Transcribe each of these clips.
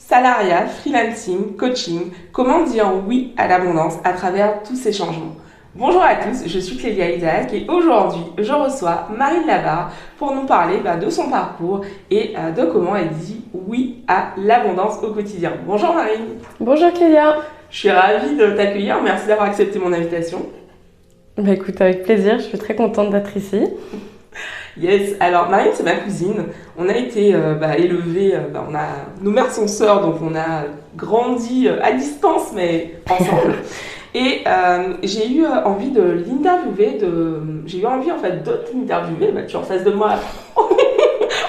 Salariat, freelancing, coaching, comment dire oui à l'abondance à travers tous ces changements. Bonjour à tous, je suis Clélia Isaac et aujourd'hui je reçois Marine Labarre pour nous parler de son parcours et de comment elle dit oui à l'abondance au quotidien. Bonjour Marine. Bonjour Clélia. Je suis ravie de t'accueillir, merci d'avoir accepté mon invitation. Écoute, avec plaisir, je suis très contente d'être ici. Yes, alors Marine c'est ma cousine, on a été élevés, nos mères sont sœurs donc on a grandi à distance mais ensemble. Et j'ai eu envie de l'interviewer, j'ai eu envie en fait de t'interviewer, tu es en face de moi,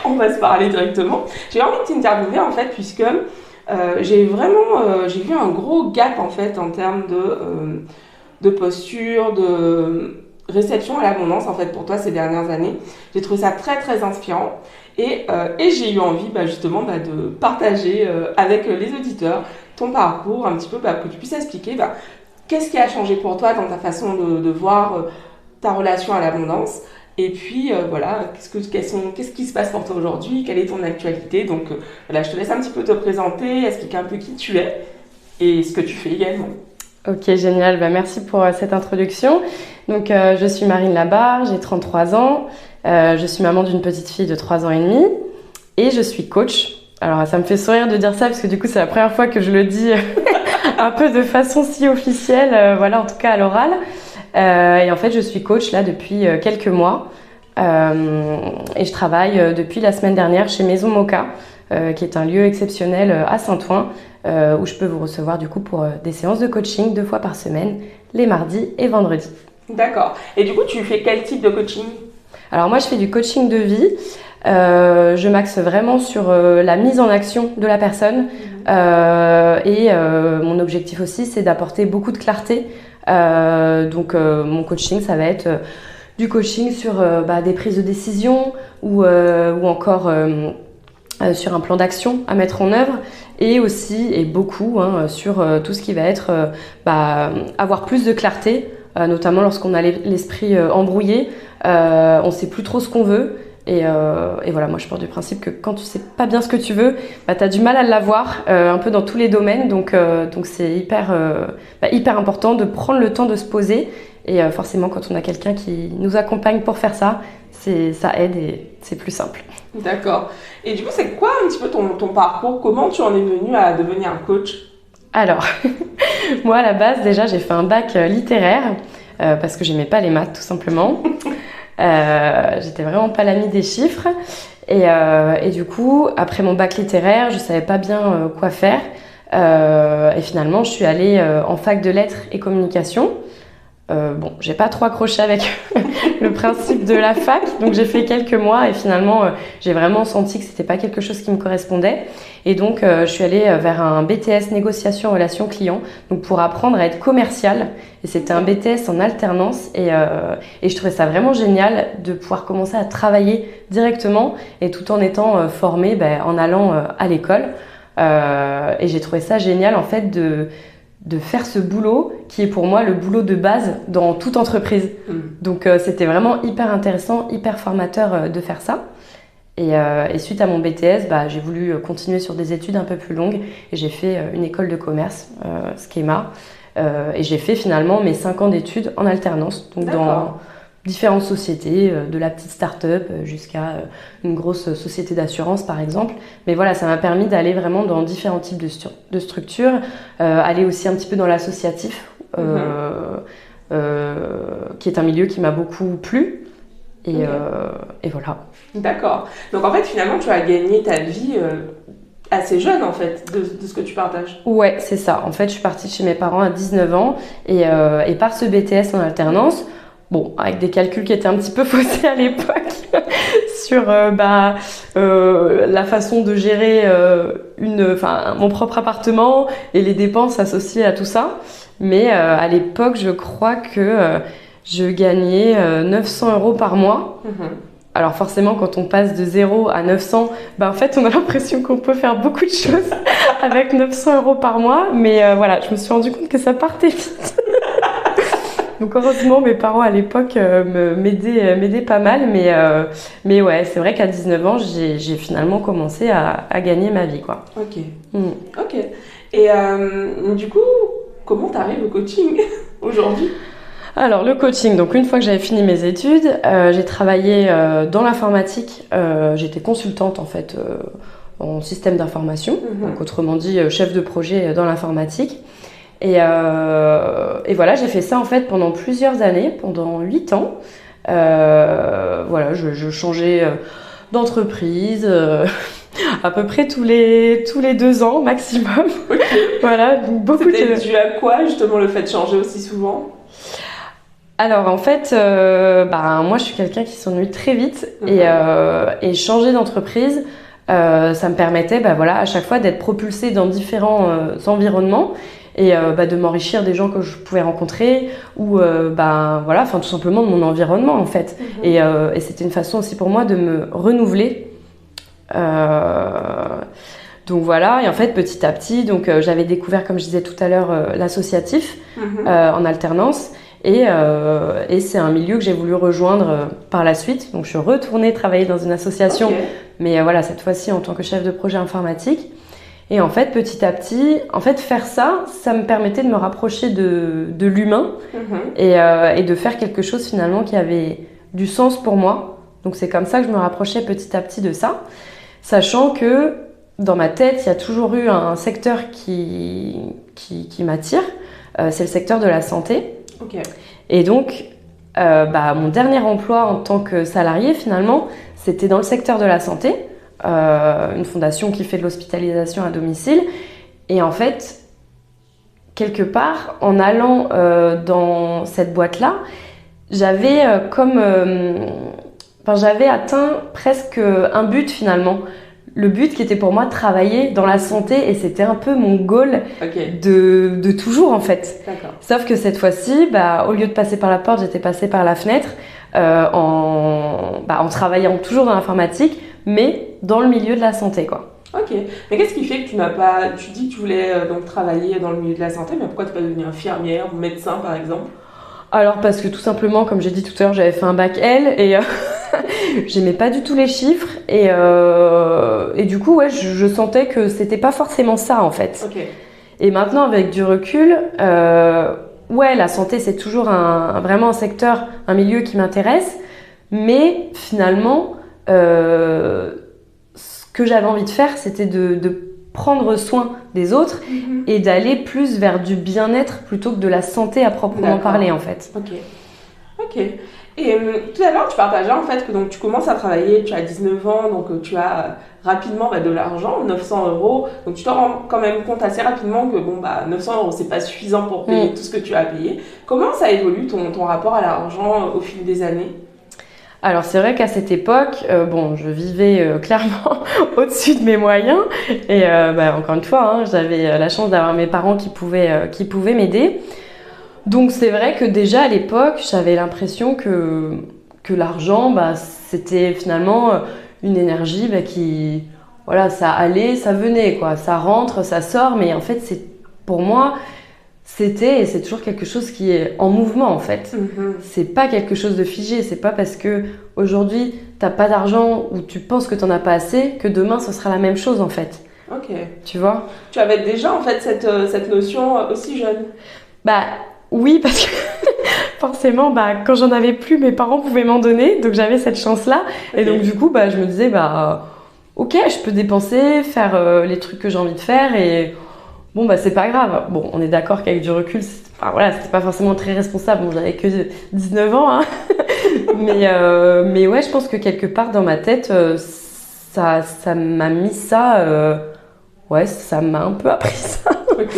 on va se parler directement. J'ai eu envie de t'interviewer en fait puisque j'ai vu un gros gap en fait en termes de posture, de réception à l'abondance en fait pour toi ces dernières années. J'ai trouvé ça très très inspirant et j'ai eu envie justement de partager avec les auditeurs ton parcours, un petit peu que tu puisses expliquer qu'est-ce qui a changé pour toi dans ta façon de voir ta relation à l'abondance et puis qu'est-ce qui se passe pour toi aujourd'hui, quelle est ton actualité. Donc je te laisse un petit peu te présenter, expliquer un peu qui tu es et ce que tu fais également. Ok, génial. Merci pour cette introduction. Donc, je suis Marine Labarre, j'ai 33 ans. Je suis maman d'une petite fille de 3 ans et demi et je suis coach. Alors, ça me fait sourire de dire ça parce que du coup, c'est la première fois que je le dis un peu de façon si officielle, en tout cas à l'oral. Et en fait, je suis coach là depuis quelques mois et je travaille depuis la semaine dernière chez Maison Moka, qui est un lieu exceptionnel à Saint-Ouen, où je peux vous recevoir du coup pour des séances de coaching 2 fois par semaine, les mardis et vendredis. D'accord. Et du coup, tu fais quel type de coaching ? Alors moi, je fais du coaching de vie. Je m'axe vraiment sur la mise en action de la personne et mon objectif aussi, c'est d'apporter beaucoup de clarté. Donc mon coaching, ça va être du coaching sur des prises de décision ou encore sur un plan d'action à mettre en œuvre et aussi et beaucoup sur tout ce qui va être avoir plus de clarté, notamment lorsqu'on a l'esprit embrouillé, on sait plus trop ce qu'on veut et voilà, moi je pars du principe que quand tu sais pas bien ce que tu veux, t'as du mal à l'avoir un peu dans tous les domaines, donc c'est hyper important de prendre le temps de se poser et forcément quand on a quelqu'un qui nous accompagne pour faire ça, ça aide et c'est plus simple. D'accord. Et du coup, c'est quoi un petit peu ton parcours ? Comment tu en es venue à devenir un coach ? Alors, moi à la base, déjà, j'ai fait un bac littéraire parce que j'aimais pas les maths, tout simplement. J'étais vraiment pas l'amie des chiffres. Et du coup, après mon bac littéraire, je savais pas bien quoi faire. Et finalement, je suis allée en fac de lettres et communication. J'ai pas trop accroché avec le principe de la fac, donc j'ai fait quelques mois et finalement j'ai vraiment senti que c'était pas quelque chose qui me correspondait et donc je suis allée vers un BTS négociation relations clients, donc pour apprendre à être commercial, et c'était un BTS en alternance et je trouvais ça vraiment génial de pouvoir commencer à travailler directement et tout en étant formée en allant à l'école et j'ai trouvé ça génial en fait de faire ce boulot qui est pour moi le boulot de base dans toute entreprise. Donc c'était vraiment hyper intéressant, hyper formateur de faire ça. Et suite à mon BTS, j'ai voulu continuer sur des études un peu plus longues et j'ai fait une école de commerce, Schema, et j'ai fait finalement mes 5 ans d'études en alternance, donc dans différentes sociétés, de la petite start-up jusqu'à une grosse société d'assurance par exemple. Mais voilà, ça m'a permis d'aller vraiment dans différents types de structures, aller aussi un petit peu dans l'associatif, qui est un milieu qui m'a beaucoup plu. Et voilà. D'accord. Donc en fait, finalement, tu as gagné ta vie assez jeune en fait, de ce que tu partages. Ouais, c'est ça. En fait, je suis partie chez mes parents à 19 ans et par ce BTS en alternance, avec des calculs qui étaient un petit peu faussés à l'époque sur la façon de gérer mon propre appartement et les dépenses associées à tout ça. Mais à l'époque, je crois que je gagnais 900 € par mois. Alors forcément, quand on passe de 0 à 900, en fait, on a l'impression qu'on peut faire beaucoup de choses avec 900 € par mois. Mais voilà, je me suis rendu compte que ça partait vite. Donc heureusement, mes parents à l'époque m'aidaient pas mal, mais ouais, c'est vrai qu'à 19 ans, j'ai finalement commencé à gagner ma vie, quoi. Ok. Ok. Et du coup, comment t'arrives au coaching aujourd'hui? Alors le coaching, donc une fois que j'avais fini mes études, j'ai travaillé dans l'informatique. J'étais consultante en fait en système d'information, donc autrement dit chef de projet dans l'informatique. Et voilà, j'ai fait ça en fait pendant plusieurs années, pendant 8 ans. Voilà, je changeais d'entreprise à peu près tous les 2 ans maximum. Okay. Voilà, donc beaucoup de... C'était dû à quoi justement le fait de changer aussi souvent? Alors en fait, moi je suis quelqu'un qui s'ennuie très vite et changer d'entreprise, ça me permettait voilà, à chaque fois d'être propulsée dans différents environnements et de m'enrichir des gens que je pouvais rencontrer ou voilà, enfin tout simplement de mon environnement en fait. Et c'était une façon aussi pour moi de me renouveler. Donc voilà, et en fait petit à petit, donc j'avais découvert, comme je disais tout à l'heure, l'associatif en alternance. Et c'est un milieu que j'ai voulu rejoindre par la suite. Donc je suis retournée travailler dans une association, mais voilà, cette fois-ci en tant que chef de projet informatique. Et en fait, petit à petit, faire ça me permettait de me rapprocher de l'humain et de faire quelque chose finalement qui avait du sens pour moi. Donc c'est comme ça que je me rapprochais petit à petit de ça, sachant que dans ma tête, il y a toujours eu un secteur qui m'attire, c'est le secteur de la santé. Okay. Et donc, mon dernier emploi en tant que salarié, finalement, c'était dans le secteur de la santé, une fondation qui fait de l'hospitalisation à domicile. Et en fait, quelque part, en allant dans cette boîte-là, j'avais j'avais atteint presque un but finalement. Le but qui était pour moi de travailler dans la santé et c'était un peu mon goal de toujours en fait. Sauf que cette fois-ci, au lieu de passer par la porte, j'étais passée par la fenêtre en travaillant toujours dans l'informatique, mais dans le milieu de la santé quoi. Ok, mais qu'est-ce qui fait que tu dis que tu voulais donc travailler dans le milieu de la santé, mais pourquoi tu n'es pas devenue infirmière ou médecin par exemple? Alors parce que tout simplement, comme j'ai dit tout à l'heure, j'avais fait un bac L et j'aimais pas du tout les chiffres et du coup ouais, je sentais que c'était pas forcément ça en fait. Okay. Et maintenant avec du recul, ouais la santé c'est toujours vraiment un secteur, un milieu qui m'intéresse, mais finalement ce que j'avais envie de faire c'était de prendre soin des autres et d'aller plus vers du bien-être plutôt que de la santé à proprement parler en fait. Ok. Et tout à l'heure tu partageais en fait que donc, tu commences à travailler, tu as 19 ans, donc tu as rapidement de l'argent, 900 €, donc tu te rends quand même compte assez rapidement que 900 € c'est pas suffisant pour payer tout ce que tu as payé. Comment ça évolue ton rapport à l'argent au fil des années? Alors c'est vrai qu'à cette époque, je vivais clairement au-dessus de mes moyens et encore une fois, j'avais la chance d'avoir mes parents qui pouvaient m'aider. Donc c'est vrai que déjà à l'époque, j'avais l'impression que l'argent, c'était finalement une énergie qui, voilà, ça allait, ça venait, quoi, ça rentre, ça sort, mais en fait pour moi, c'était et c'est toujours quelque chose qui est en mouvement en fait. C'est pas quelque chose de figé, c'est pas parce que aujourd'hui t'as pas d'argent ou tu penses que t'en as pas assez que demain ce sera la même chose en fait. Ok. Tu vois? Tu avais déjà en fait cette notion aussi jeune? Oui, parce que forcément, quand j'en avais plus, mes parents pouvaient m'en donner, donc j'avais cette chance-là. Okay. Et donc du coup, je me disais, ok, je peux dépenser, faire les trucs que j'ai envie de faire et c'est pas grave. Bon, on est d'accord qu'avec du recul, c'était pas forcément très responsable. Bon, j'avais que 19 ans, mais ouais, je pense que quelque part dans ma tête, ça m'a mis ça. Ouais, ça m'a un peu appris ça. Ok.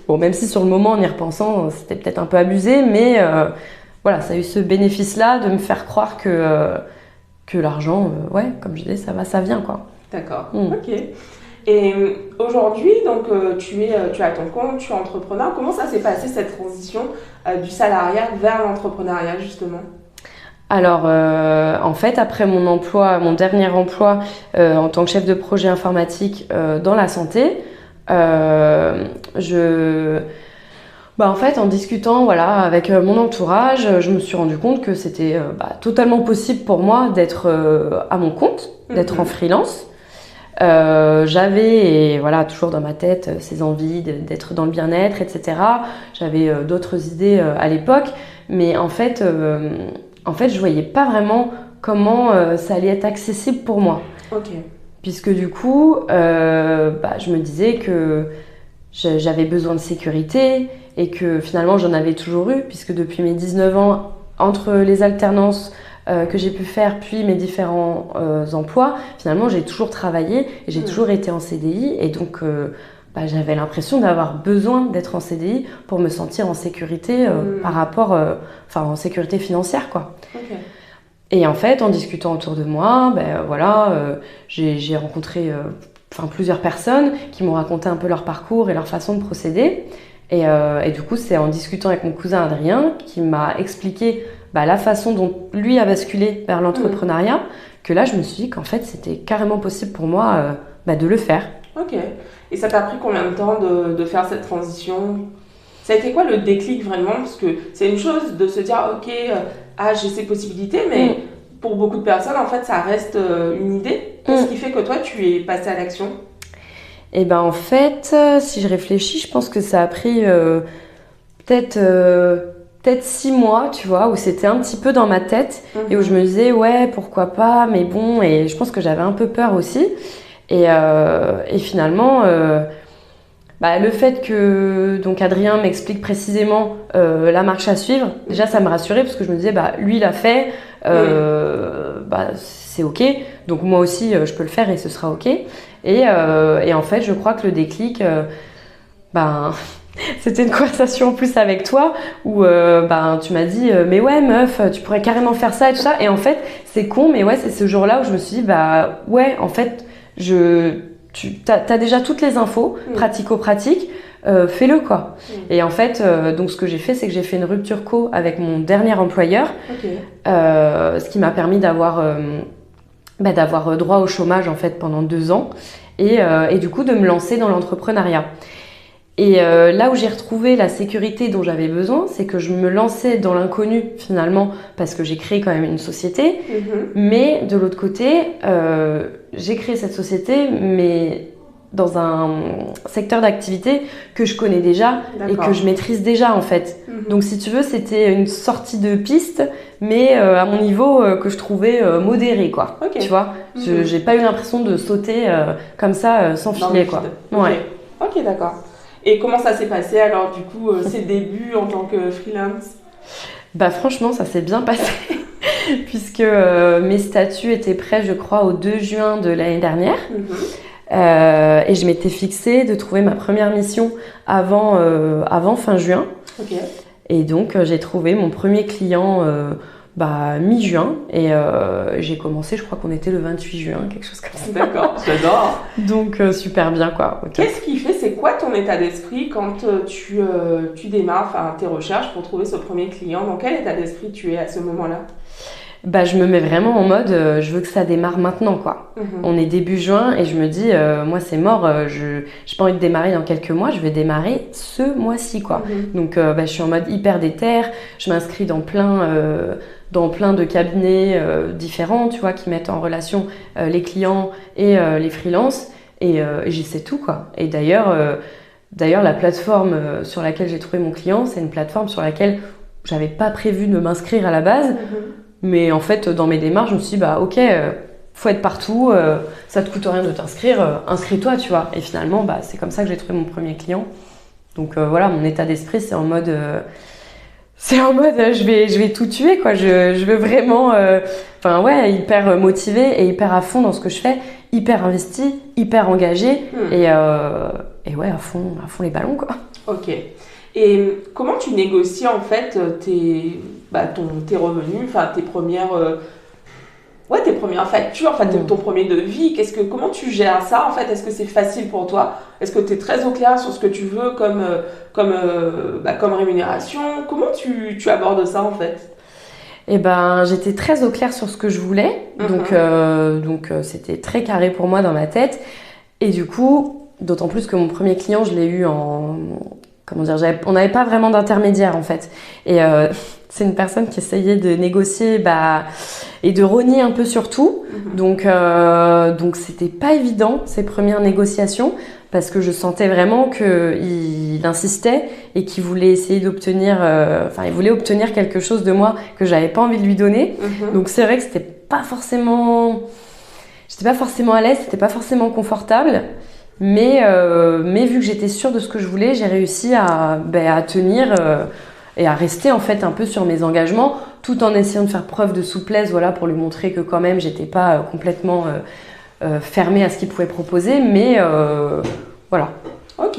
Bon, même si sur le moment, en y repensant, c'était peut-être un peu abusé, mais voilà, ça a eu ce bénéfice-là de me faire croire que l'argent, ouais, comme je disais, ça va, ça vient, quoi. D'accord. Ok. Et aujourd'hui, donc, tu as ton compte, tu es entrepreneur. Comment ça s'est passé cette transition du salariat vers l'entrepreneuriat, justement? Alors, en fait, après mon dernier emploi en tant que chef de projet informatique dans la santé, Bah en fait, en discutant voilà, avec mon entourage, je me suis rendu compte que c'était totalement possible pour moi d'être à mon compte, d'être en freelance. J'avais, et voilà, toujours dans ma tête, ces envies d'être dans le bien-être, etc. J'avais d'autres idées à l'époque, mais en fait, je voyais pas vraiment comment ça allait être accessible pour moi. Ok. Puisque du coup, je me disais que j'avais besoin de sécurité et que finalement j'en avais toujours eu, puisque depuis mes 19 ans, entre les alternances que j'ai pu faire, puis mes différents emplois, finalement j'ai toujours travaillé et j'ai toujours été en CDI, et donc j'avais l'impression d'avoir besoin d'être en CDI pour me sentir en sécurité par rapport, en sécurité financière, quoi. Okay. Et en fait, en discutant autour de moi, j'ai rencontré plusieurs personnes qui m'ont raconté un peu leur parcours et leur façon de procéder. Et du coup, c'est en discutant avec mon cousin Adrien qui m'a expliqué la façon dont lui a basculé vers l'entrepreneuriat, que là, je me suis dit qu'en fait, c'était carrément possible pour moi de le faire. Ok. Et ça t'a pris combien de temps de faire cette transition ? Ça a été quoi le déclic vraiment ? Parce que c'est une chose de se dire, ok, j'ai ces possibilités, mais pour beaucoup de personnes, en fait, ça reste une idée. Qu'est-ce qui fait que toi, tu es passée à l'action ? Et en fait, si je réfléchis, je pense que ça a pris peut-être 6 mois, tu vois, où c'était un petit peu dans ma tête et où je me disais, ouais, pourquoi pas, mais bon, et je pense que j'avais un peu peur aussi. Et finalement, le fait que donc Adrien m'explique précisément la marche à suivre, déjà ça me rassurait parce que je me disais, lui il a fait, c'est ok, donc moi aussi je peux le faire et ce sera ok. Et en fait, je crois que le déclic, c'était une conversation en plus avec toi où tu m'as dit mais ouais meuf, tu pourrais carrément faire ça et tout ça. Et en fait, c'est con, mais ouais, c'est ce jour-là où je me suis dit ouais, en fait, t'as déjà toutes les infos pratico-pratiques, fais-le quoi. Et en fait, donc ce que j'ai fait, c'est que j'ai fait une rupture co avec mon dernier employeur, ce qui m'a permis d'avoir droit au chômage en fait pendant 2 ans et du coup de me lancer dans l'entrepreneuriat. Et là où j'ai retrouvé la sécurité dont j'avais besoin, c'est que je me lançais dans l'inconnu finalement parce que j'ai créé quand même une société, mais de l'autre côté, j'ai créé cette société mais dans un secteur d'activité que je connais déjà et que je maîtrise déjà en fait. Donc si tu veux, c'était une sortie de piste mais à mon niveau que je trouvais modéré quoi. Tu vois, j'ai pas eu l'impression de sauter comme ça sans filet quoi. Ouais. Ok, d'accord. Et comment ça s'est passé alors du coup ces débuts en tant que freelance ? Franchement, ça s'est bien passé puisque mes statuts étaient prêts, je crois, au 2 juin de l'année dernière. Et je m'étais fixée de trouver ma première mission avant fin juin. Et donc j'ai trouvé mon premier client mi-juin et j'ai commencé, je crois qu'on était le 28 juin, quelque chose comme ça. D'accord, j'adore. Donc super bien quoi. Qu'est-ce qui fait, c'est quoi ton état d'esprit quand tu démarres tes recherches pour trouver ce premier client ? Dans quel état d'esprit tu es à ce moment-là ? Je me mets vraiment en mode je veux que ça démarre maintenant quoi. On est début juin et je me dis moi c'est mort, j'ai pas envie de démarrer dans quelques mois, je vais démarrer ce mois-ci quoi. Donc je suis en mode hyper déter, je m'inscris dans plein de cabinets différents, tu vois, qui mettent en relation les clients et les freelances et j'essaie tout quoi. Et d'ailleurs la plateforme sur laquelle j'ai trouvé mon client, c'est une plateforme sur laquelle j'avais pas prévu de m'inscrire à la base. Mais en fait, dans mes démarches, je me suis dit, ok, faut être partout, ça te coûte rien de t'inscrire, inscris-toi, tu vois. Et finalement, c'est comme ça que j'ai trouvé mon premier client. Donc voilà, mon état d'esprit, c'est en mode, je vais tout tuer, quoi. Je veux vraiment, hyper motivée et hyper à fond dans ce que je fais, hyper investie, hyper engagée, et ouais, à fond les ballons, quoi. Ok. Et comment tu négocies en fait tes revenus, tes premières factures, ton premier devis, comment tu gères ça en fait ? Est-ce que c'est facile pour toi ? Est-ce que tu es très au clair sur ce que tu veux comme rémunération ? Comment tu abordes ça en fait ? J'étais très au clair sur ce que je voulais, donc c'était très carré pour moi dans ma tête, et du coup, d'autant plus que mon premier client, je l'ai eu comment dire, on n'avait pas vraiment d'intermédiaire en fait. Et c'est une personne qui essayait de négocier et de rogner un peu sur tout. Donc c'était pas évident ces premières négociations parce que je sentais vraiment qu'il insistait et qu'il voulait essayer d'obtenir, il voulait obtenir quelque chose de moi que j'avais pas envie de lui donner. Donc c'est vrai que j'étais pas forcément à l'aise, c'était pas forcément confortable. Mais vu que j'étais sûre de ce que je voulais, j'ai réussi à tenir et à rester en fait un peu sur mes engagements, tout en essayant de faire preuve de souplesse, voilà, pour lui montrer que quand même j'étais pas complètement fermée à ce qu'il pouvait proposer, mais voilà. Ok.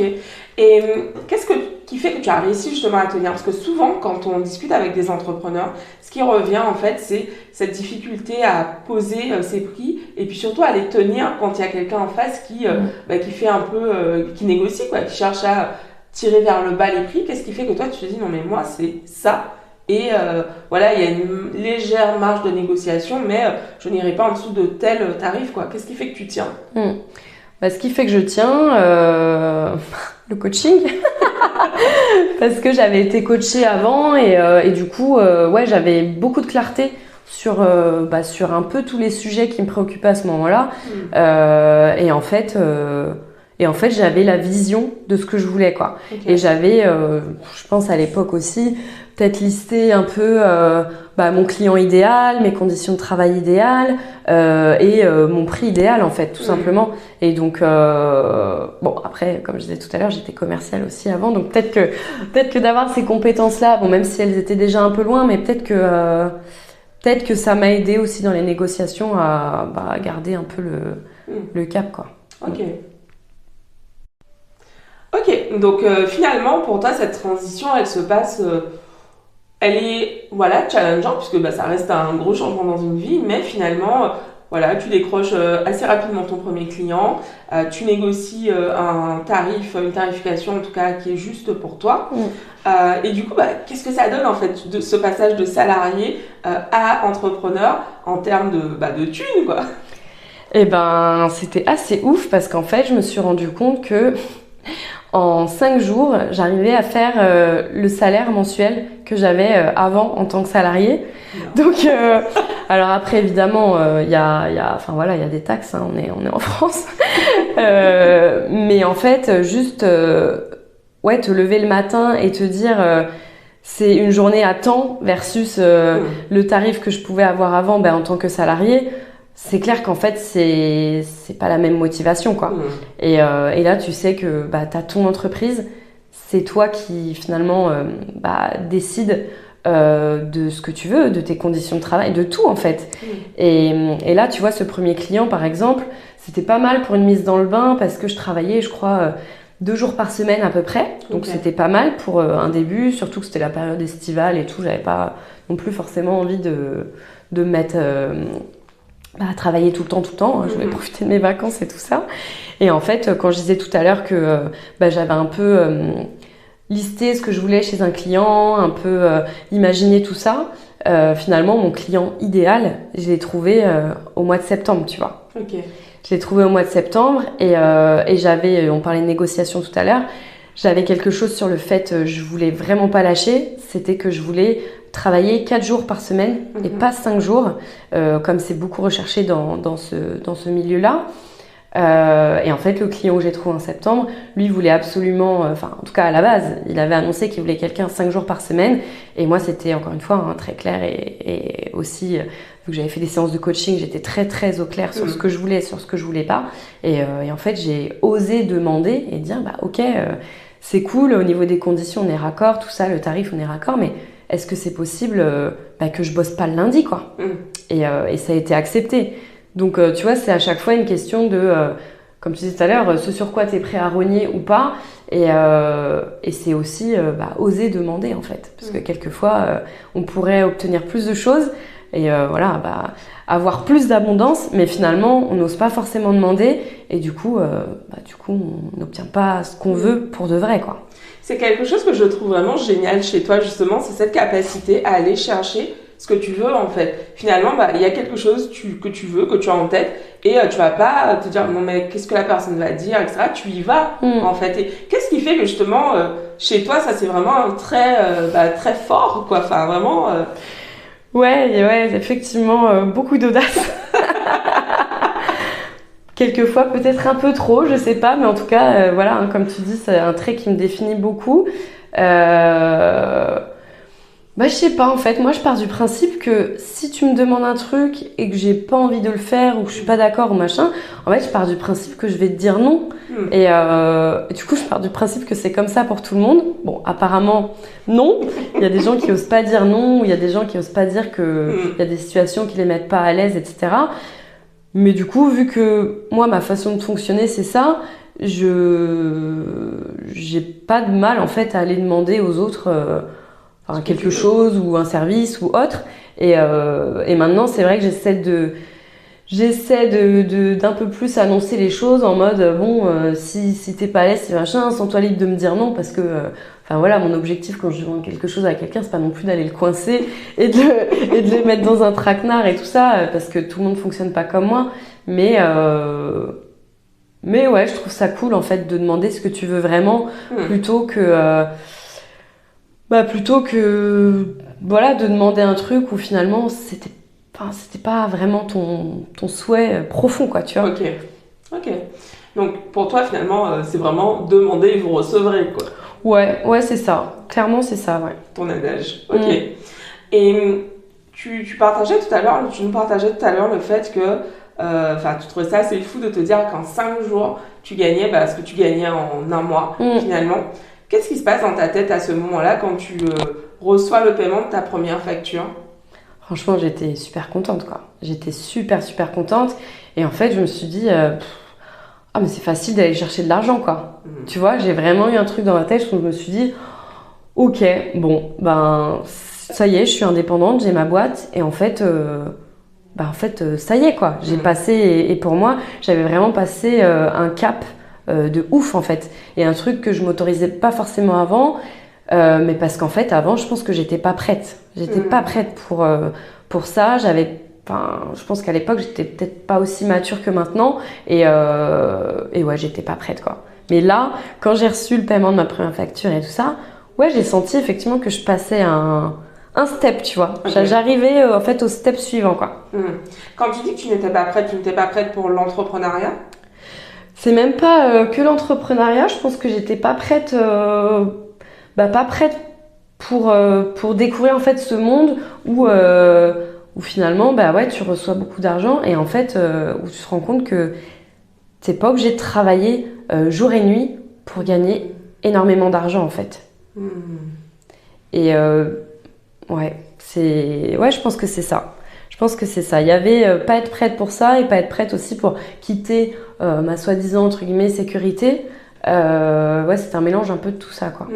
Et qu'est-ce qui fait que tu as réussi justement à tenir? Parce que souvent, quand on discute avec des entrepreneurs, ce qui revient en fait, c'est cette difficulté à poser ses prix et puis surtout à les tenir quand il y a quelqu'un en face qui fait un peu, qui négocie, quoi, qui cherche à tirer vers le bas les prix. Qu'est-ce qui fait que toi tu te dis non mais moi c'est ça et voilà, il y a une légère marge de négociation mais je n'irai pas en dessous de tel tarif, quoi. Qu'est-ce qui fait que tu tiens? Ce qui fait que je tiens, le coaching, parce que j'avais été coachée avant et du coup, j'avais beaucoup de clarté sur un peu tous les sujets qui me préoccupaient à ce moment-là. Et en fait, j'avais la vision de ce que je voulais, quoi. Okay. Et j'avais, je pense à l'époque aussi, peut-être listé un peu mon client idéal, mes conditions de travail idéales et mon prix idéal en fait, tout simplement. Et donc après, comme je disais tout à l'heure, j'étais commerciale aussi avant, donc peut-être que d'avoir ces compétences-là, même si elles étaient déjà un peu loin, mais peut-être que ça m'a aidé aussi dans les négociations à garder un peu le cap, quoi. Ok, donc finalement pour toi cette transition elle se passe, elle est challengeante puisque ça reste un gros changement dans une vie, mais finalement tu décroches assez rapidement ton premier client, tu négocies un tarif, une tarification en tout cas qui est juste pour toi. Et du coup qu'est-ce que ça donne en fait de ce passage de salarié à entrepreneur en termes de thunes, quoi? Eh ben c'était assez ouf parce qu'en fait je me suis rendu compte que en 5 jours, j'arrivais à faire le salaire mensuel que j'avais avant en tant que salarié. Donc, alors après évidemment, il y a des taxes, hein, on est en France. Mais en fait, juste te lever le matin et te dire c'est une journée à temps versus le tarif que je pouvais avoir avant en tant que salarié. C'est clair qu'en fait, c'est pas la même motivation, quoi. Et là, tu sais que t'as ton entreprise, c'est toi qui finalement décide de ce que tu veux, de tes conditions de travail, de tout en fait. Et là, tu vois, ce premier client, par exemple, c'était pas mal pour une mise dans le bain parce que je travaillais, je crois, 2 jours par semaine à peu près. Donc c'était pas mal pour un début, surtout que c'était la période estivale et tout. J'avais pas non plus forcément envie de me mettre à travailler tout le temps. Je voulais profiter de mes vacances et tout ça. Et en fait, quand je disais tout à l'heure que j'avais un peu listé ce que je voulais chez un client, un peu imaginé tout ça, finalement, mon client idéal, je l'ai trouvé au mois de septembre, tu vois. Okay. Je l'ai trouvé au mois de septembre et j'avais, on parlait de négociation tout à l'heure, j'avais quelque chose sur le fait, je voulais vraiment pas lâcher, c'était que je voulais travailler 4 jours par semaine et pas 5 jours, comme c'est beaucoup recherché dans ce milieu-là. Et en fait, le client que j'ai trouvé en septembre, lui voulait absolument, en tout cas à la base, il avait annoncé qu'il voulait quelqu'un 5 jours par semaine. Et moi, c'était encore une fois très clair et aussi, vu que j'avais fait des séances de coaching, j'étais très très au clair sur ce que je voulais, sur ce que je voulais pas. Et en fait, j'ai osé demander et dire, ok, c'est cool, au niveau des conditions, on est raccord, tout ça, le tarif, on est raccord, mais est-ce que c'est possible que je bosse pas le lundi, quoi. Et ça a été accepté. Donc, tu vois, c'est à chaque fois une question de, comme tu disais tout à l'heure, ce sur quoi tu es prêt à rogner ou pas. Et c'est aussi oser demander, en fait. Parce que quelquefois, on pourrait obtenir plus de choses et avoir plus d'abondance, mais finalement, on n'ose pas forcément demander. Et du coup, on n'obtient pas ce qu'on veut pour de vrai, quoi. C'est quelque chose que je trouve vraiment génial chez toi, justement, c'est cette capacité à aller chercher ce que tu veux en fait. Finalement, il y a quelque chose que tu veux, que tu as en tête, et tu vas pas te dire non mais qu'est-ce que la personne va dire, etc. Tu y vas en fait. Et qu'est-ce qui fait que justement chez toi ça c'est vraiment un trait très fort quoi. Enfin vraiment. Ouais, effectivement, beaucoup d'audace. Quelquefois peut-être un peu trop, je sais pas, mais en tout cas, voilà, hein, comme tu dis, c'est un trait qui me définit beaucoup. Je sais pas, en fait, moi je pars du principe que si tu me demandes un truc et que j'ai pas envie de le faire ou que je suis pas d'accord ou machin, en fait, je pars du principe que je vais te dire non. Et du coup, je pars du principe que c'est comme ça pour tout le monde. Bon, apparemment, non. Il y a des gens qui osent pas dire non, ou il y a des gens qui osent pas dire que il y a des situations qui les mettent pas à l'aise, etc. Mais du coup, vu que moi, ma façon de fonctionner, c'est ça, j'ai pas de mal, en fait, à aller demander aux autres quelque chose ou un service ou autre. Et maintenant, c'est vrai que j'essaie d'un peu plus annoncer les choses en mode si t'es pas à l'aise, c'est machin, sens-toi libre de me dire non parce que voilà, mon objectif quand je demande quelque chose à quelqu'un, c'est pas non plus d'aller le coincer et de le mettre dans un traquenard et tout ça parce que tout le monde fonctionne pas comme moi, mais ouais, je trouve ça cool en fait de demander ce que tu veux vraiment plutôt que voilà, de demander un truc où finalement c'était pas vraiment ton souhait profond, quoi, tu vois. Ok. Donc, pour toi, finalement, c'est vraiment demander et vous recevrez, quoi. Ouais, c'est ça. Clairement, c'est ça, ouais. Ton adage. Ok. Et tu nous partageais tout à l'heure le fait que, tu trouvais ça assez fou de te dire qu'en 5 jours, tu gagnais ce que tu gagnais en un mois, finalement. Qu'est-ce qui se passe dans ta tête à ce moment-là quand tu reçois le paiement de ta première facture ? Franchement, j'étais super contente, quoi. J'étais super, super contente. Et en fait, je me suis dit, mais c'est facile d'aller chercher de l'argent, quoi. Tu vois, j'ai vraiment eu un truc dans ma tête où je me suis dit, ok, bon, ça y est, je suis indépendante, j'ai ma boîte. Et en fait, ça y est, quoi. J'ai passé, et pour moi, j'avais vraiment passé un cap de ouf, en fait. Et un truc que je m'autorisais pas forcément avant. Mais parce qu'en fait, avant, je pense que j'étais pas prête. J'étais pas prête pour ça. Je pense qu'à l'époque, j'étais peut-être pas aussi mature que maintenant. Et ouais, j'étais pas prête, quoi. Mais là, quand j'ai reçu le paiement de ma première facture et tout ça, ouais, j'ai senti effectivement que je passais un step, tu vois. Okay. J'arrivais en fait au step suivant, quoi. Quand tu dis que tu n'étais pas prête pour l'entrepreneuriat ? C'est même pas que l'entrepreneuriat. Je pense que j'étais pas prête. Pas prête pour découvrir en fait ce monde où finalement tu reçois beaucoup d'argent et en fait où tu te rends compte que t'es pas obligé de travailler jour et nuit pour gagner énormément d'argent en fait. Et je pense que c'est ça. Il y avait pas être prête pour ça et pas être prête aussi pour quitter ma soi-disant entre guillemets sécurité. C'est un mélange un peu de tout ça, quoi.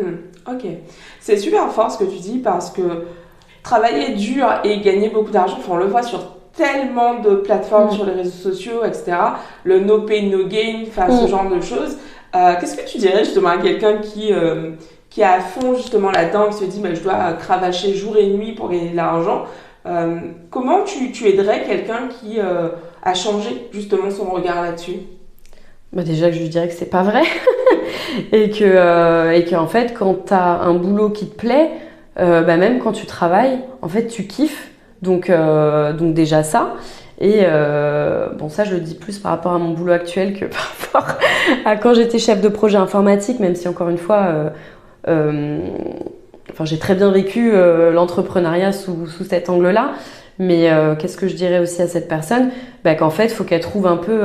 Ok. C'est super fort ce que tu dis parce que travailler dur et gagner beaucoup d'argent, on le voit sur tellement de plateformes sur les réseaux sociaux, etc. Le no pain, no gain, ce genre de choses. Qu'est-ce que tu dirais justement à quelqu'un qui est à fond justement là-dedans, qui se dit je dois cravacher jour et nuit pour gagner de l'argent. Comment tu aiderais quelqu'un qui a changé justement son regard là-dessus ? Déjà que je lui dirais que c'est pas vrai et que en fait quand t'as un boulot qui te plaît, même quand tu travailles, en fait tu kiffes, donc déjà ça. Et ça je le dis plus par rapport à mon boulot actuel que par rapport à quand j'étais chef de projet informatique, même si encore une fois j'ai très bien vécu l'entrepreneuriat sous cet angle-là. Mais qu'est-ce que je dirais aussi à cette personne ? Qu'en fait, il faut qu'elle trouve un peu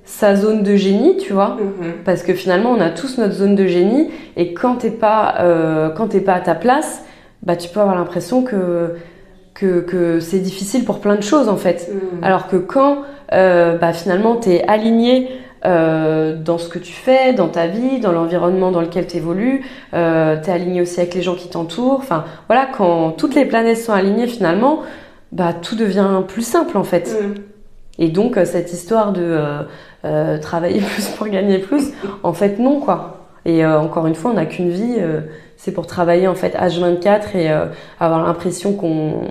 sa zone de génie, tu vois, parce que finalement, on a tous notre zone de génie, et quand t'es pas à ta place, tu peux avoir l'impression que c'est difficile pour plein de choses, en fait. Alors que quand, finalement, t'es aligné dans ce que tu fais, dans ta vie, dans l'environnement dans lequel tu évolues, t'es aligné aussi avec les gens qui t'entourent. Enfin, voilà, quand toutes les planètes sont alignées, finalement, tout devient plus simple, en fait. Et donc, cette histoire de travailler plus pour gagner plus, en fait, non, quoi. Et encore une fois, on n'a qu'une vie, c'est pour travailler, en fait, H24 et avoir l'impression qu'on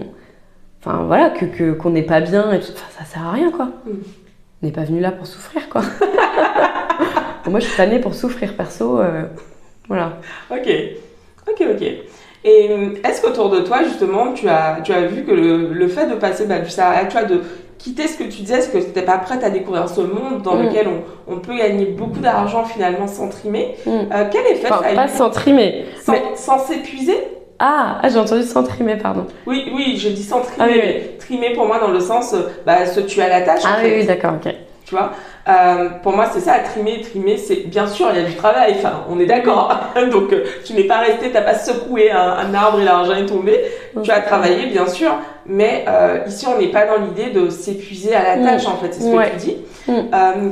enfin voilà, qu'on n'est pas bien et tout, enfin, ça sert à rien quoi. On n'est pas venu là pour souffrir quoi. Bon, moi je suis pas née pour souffrir perso, voilà. Ok. Et est-ce qu'autour de toi justement tu as vu que le fait de passer du salariat, tu vois, de quitter ce que tu disais, parce que tu n'étais pas prête à découvrir ce monde dans lequel on peut gagner beaucoup d'argent finalement sans trimer, quel effet ça a eu? Pas sans trimer. Sans s'épuiser? Ah, j'ai entendu sans trimer, pardon. Oui, je dis sans trimer. Mais trimer pour moi dans le sens, se tuer à la tâche. Ah oui, d'accord, ok. Tu vois, pour moi c'est ça, trimer, c'est bien sûr il y a du travail, enfin on est d'accord. Donc tu n'es pas resté, t'as pas secoué un arbre et l'argent est tombé. Tu as travaillé bien sûr, mais ici on n'est pas dans l'idée de s'épuiser à la tâche en fait, c'est ce que tu dis.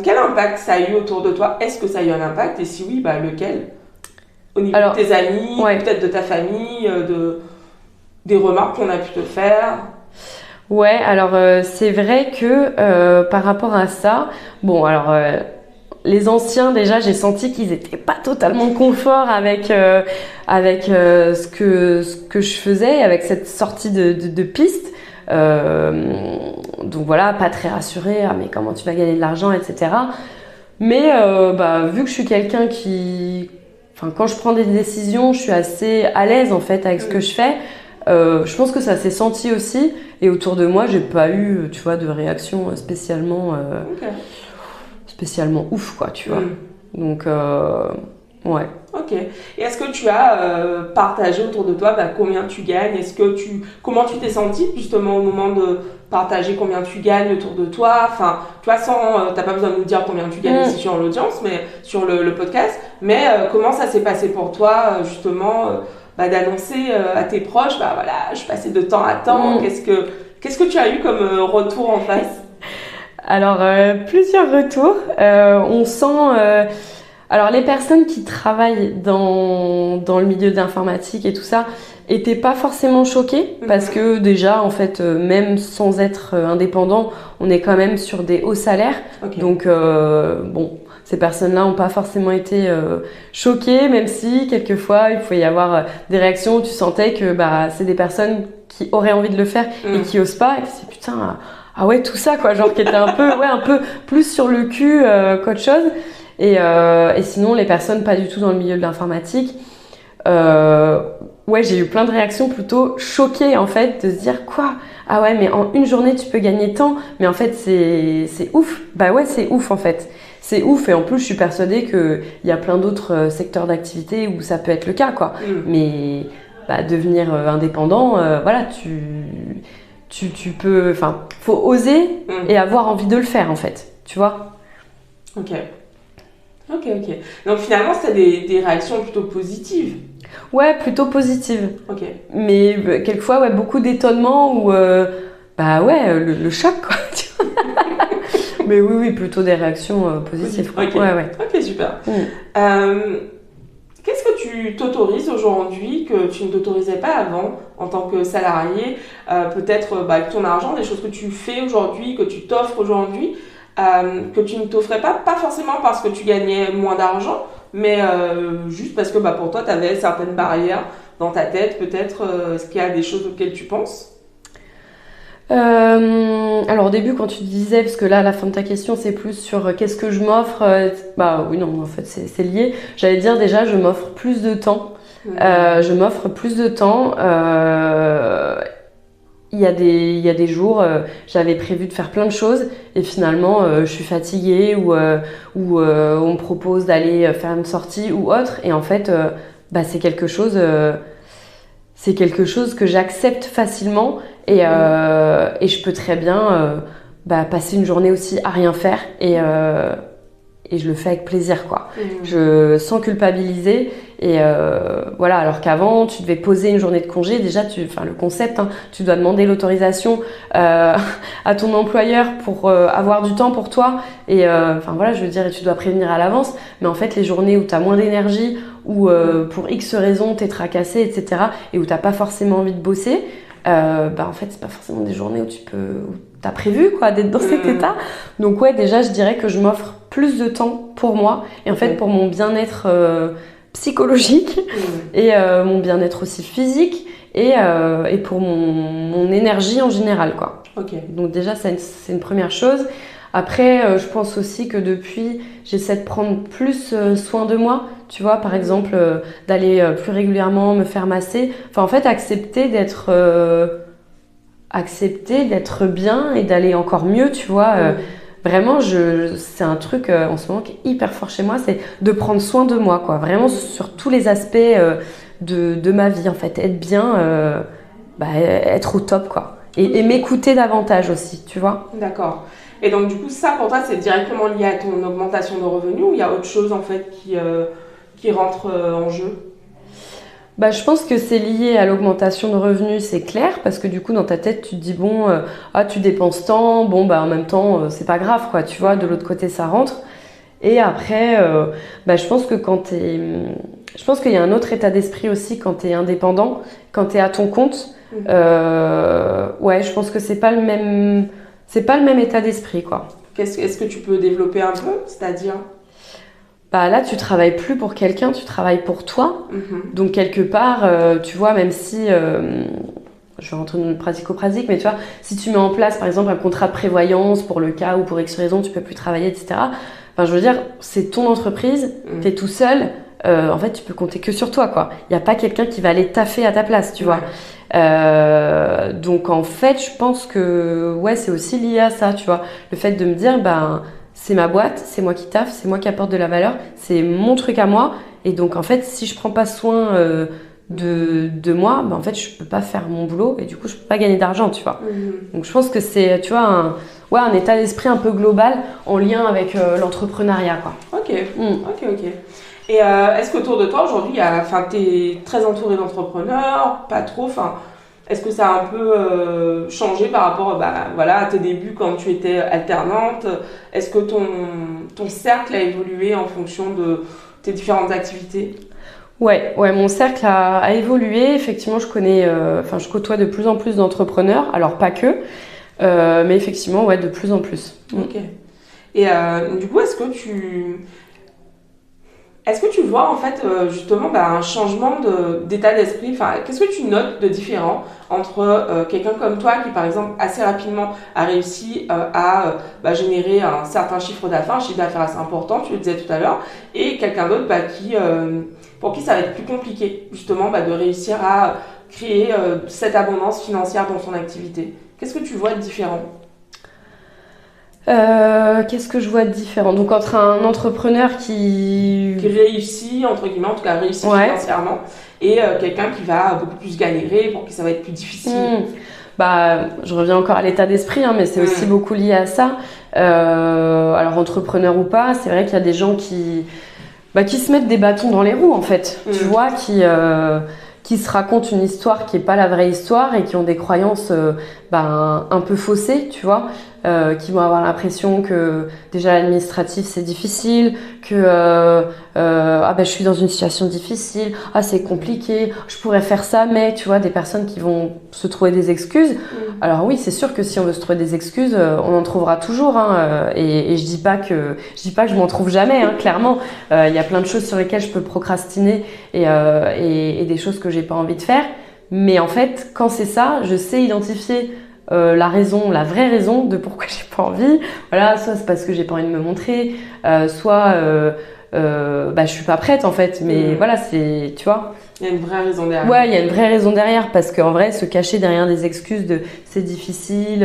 Quel impact ça a eu autour de toi? Est-ce que ça a eu un impact et si oui, lequel? Au niveau de tes amis, peut-être de ta famille, des remarques qu'on a pu te faire? Ouais, alors c'est vrai que par rapport à ça, bon alors les anciens déjà j'ai senti qu'ils étaient pas totalement confort avec ce que je faisais, avec cette sortie de piste. Donc voilà, pas très rassurés, mais comment tu vas gagner de l'argent, etc. Mais vu que je suis quelqu'un quand je prends des décisions, je suis assez à l'aise en fait avec ce que je fais. Je pense que ça s'est senti aussi, et autour de moi j'ai pas eu, tu vois, de réaction spécialement ouf quoi, tu vois. Donc ouais. Ok. Et est-ce que tu as partagé autour de toi combien tu gagnes? Comment tu t'es sentie justement au moment de partager combien tu gagnes autour de toi? Enfin, tu vois, t'as pas besoin de nous dire combien tu gagnes ici sur l'audience, mais sur le podcast. Mais comment ça s'est passé pour toi justement? D'annoncer à tes proches, voilà, je passais de temps à temps. Qu'est-ce que tu as eu comme retour en face? Alors, plusieurs retours. On sent... alors, les personnes qui travaillent dans le milieu de l'informatique et tout ça étaient pas forcément choquées parce que déjà, en fait, même sans être indépendant, on est quand même sur des hauts salaires. Okay. Donc, bon... Ces personnes-là n'ont pas forcément été choquées, même si quelquefois il pouvait y avoir des réactions où tu sentais que c'est des personnes qui auraient envie de le faire et qui osent pas. Et puis c'est putain, ah ouais, tout ça quoi, genre qui était un peu plus sur le cul qu'autre chose. Et sinon les personnes pas du tout dans le milieu de l'informatique, j'ai eu plein de réactions plutôt choquées en fait, de se dire quoi? Ah ouais, mais en une journée tu peux gagner tant, mais en fait c'est ouf. Bah ouais, c'est ouf en fait. C'est ouf, et en plus je suis persuadée qu'il y a plein d'autres secteurs d'activité où ça peut être le cas quoi. Mais devenir indépendant, voilà, tu peux, enfin, faut oser et avoir envie de le faire en fait, tu vois. Ok. Donc finalement c'était des réactions plutôt positives. Ouais, plutôt positives. Ok. Mais quelquefois beaucoup d'étonnement ou le choc quoi. Tu vois. Mais oui, plutôt des réactions positives. Ok, ok, super. Qu'est-ce que tu t'autorises aujourd'hui que tu ne t'autorisais pas avant en tant que salarié? Peut-être avec ton argent, des choses que tu fais aujourd'hui, que tu t'offres aujourd'hui, que tu ne t'offrais pas forcément parce que tu gagnais moins d'argent, mais juste parce que pour toi, tu avais certaines barrières dans ta tête. Peut-être, est-ce qu'il y a des choses auxquelles tu penses? Alors au début quand tu disais, parce que là à la fin de ta question c'est plus sur qu'est-ce que je m'offre, oui non en fait c'est lié. J'allais dire déjà je m'offre plus de temps. Je m'offre plus de temps. Il y a des jours j'avais prévu de faire plein de choses et finalement je suis fatiguée ou on me propose d'aller faire une sortie ou autre, et en fait c'est quelque chose que j'accepte facilement, et je peux très bien passer une journée aussi à rien faire, et je le fais avec plaisir quoi. Sans culpabiliser, et voilà, alors qu'avant tu devais poser une journée de congé, déjà le concept, tu dois demander l'autorisation à ton employeur pour avoir du temps pour toi, et voilà, je veux dire, et tu dois prévenir à l'avance, mais en fait les journées où tu as moins d'énergie, ou pour X raisons t'es tracassé, etc., et où t'as pas forcément envie de bosser, en fait c'est pas forcément des journées où t'as prévu quoi d'être dans cet état. Donc ouais, déjà je dirais que je m'offre plus de temps pour moi, et en fait pour mon bien-être psychologique et mon bien-être aussi physique, et pour mon énergie en général, quoi. Ok. Donc déjà, c'est une première chose. Après, je pense aussi que depuis, j'essaie de prendre plus soin de moi. Tu vois, par exemple, d'aller plus régulièrement me faire masser. Enfin, en fait, accepter d'être bien et d'aller encore mieux, tu vois. Vraiment, c'est un truc en ce moment qui est hyper fort chez moi, c'est de prendre soin de moi, quoi. Vraiment sur tous les aspects de ma vie, en fait. Être bien, être au top, quoi. Et m'écouter davantage aussi, tu vois. D'accord. Et donc, du coup, ça, pour toi, c'est directement lié à ton augmentation de revenus ou il y a autre chose, en fait, qui rentre en jeu? Je pense que c'est lié à l'augmentation de revenus, c'est clair, parce que du coup, dans ta tête, tu te dis, bon, tu dépenses tant, bon, en même temps, c'est pas grave, quoi, tu vois, de l'autre côté, ça rentre. Et après, je pense que je pense qu'il y a un autre état d'esprit aussi quand t'es indépendant, quand t'es à ton compte. Je pense que c'est pas le même état d'esprit, quoi. Est-ce que tu peux développer un peu? C'est-à-dire? Là, tu travailles plus pour quelqu'un, tu travailles pour toi. Donc, quelque part, tu vois, même si, je vais rentrer dans le pratico-pratique, mais tu vois, si tu mets en place, par exemple, un contrat de prévoyance pour le cas où, pour X raison, tu peux plus travailler, etc. Enfin, je veux dire, c'est ton entreprise, t'es tout seul. En fait, tu peux compter que sur toi, quoi. Il n'y a pas quelqu'un qui va aller taffer à ta place, tu vois. Donc, en fait, je pense que, c'est aussi lié à ça, tu vois. Le fait de me dire, c'est ma boîte, c'est moi qui taffe, c'est moi qui apporte de la valeur, c'est mon truc à moi. Et donc, en fait, si je prends pas soin de moi, en fait, je peux pas faire mon boulot et du coup, je peux pas gagner d'argent, tu vois. Donc, je pense que c'est, tu vois, un état d'esprit un peu global en lien avec l'entrepreneuriat, quoi. Ok. Et est-ce qu'autour de toi, aujourd'hui, t'es très entourée d'entrepreneurs, pas trop, est-ce que ça a un peu changé par rapport à tes débuts quand tu étais alternante? Est-ce que ton cercle a évolué en fonction de tes différentes activités? Ouais, mon cercle a évolué. Effectivement, je côtoie de plus en plus d'entrepreneurs. Alors, pas que, mais effectivement, de plus en plus. Ok. Et du coup, est-ce que tu vois en fait justement un changement d'état d'esprit, qu'est-ce que tu notes de différent entre quelqu'un comme toi qui par exemple assez rapidement a réussi à générer un certain chiffre d'affaires, un chiffre d'affaires assez important, tu le disais tout à l'heure, et quelqu'un d'autre pour qui ça va être plus compliqué justement de réussir à créer cette abondance financière dans son activité. Qu'est-ce que tu vois de différent? Qu'est-ce que je vois de différent? Donc entre un entrepreneur qui réussit, entre guillemets, en tout cas réussit financièrement, et quelqu'un qui va beaucoup plus galérer, pour qui ça va être plus difficile. Je reviens encore à l'état d'esprit, mais c'est aussi beaucoup lié à ça. Alors entrepreneur ou pas, c'est vrai qu'il y a des gens qui se mettent des bâtons dans les roues, en fait. Tu vois, qui se racontent une histoire qui est pas la vraie histoire et qui ont des croyances un peu faussées, tu vois. Qui vont avoir l'impression que déjà l'administratif c'est difficile, que je suis dans une situation difficile, c'est compliqué, je pourrais faire ça, mais tu vois, des personnes qui vont se trouver des excuses. Alors oui, c'est sûr que si on veut se trouver des excuses, on en trouvera toujours, et je dis pas que je m'en trouve jamais, clairement. Il y a plein de choses sur lesquelles je peux procrastiner et des choses que j'ai pas envie de faire, mais en fait quand c'est ça, je sais identifier la vraie raison de pourquoi j'ai pas envie. Voilà, soit c'est parce que j'ai pas envie de me montrer, soit je suis pas prête en fait. Mais voilà, c'est, tu vois. Il y a une vraie raison derrière. Ouais, il y a une vraie raison derrière, parce qu'en vrai, se cacher derrière des excuses de c'est difficile,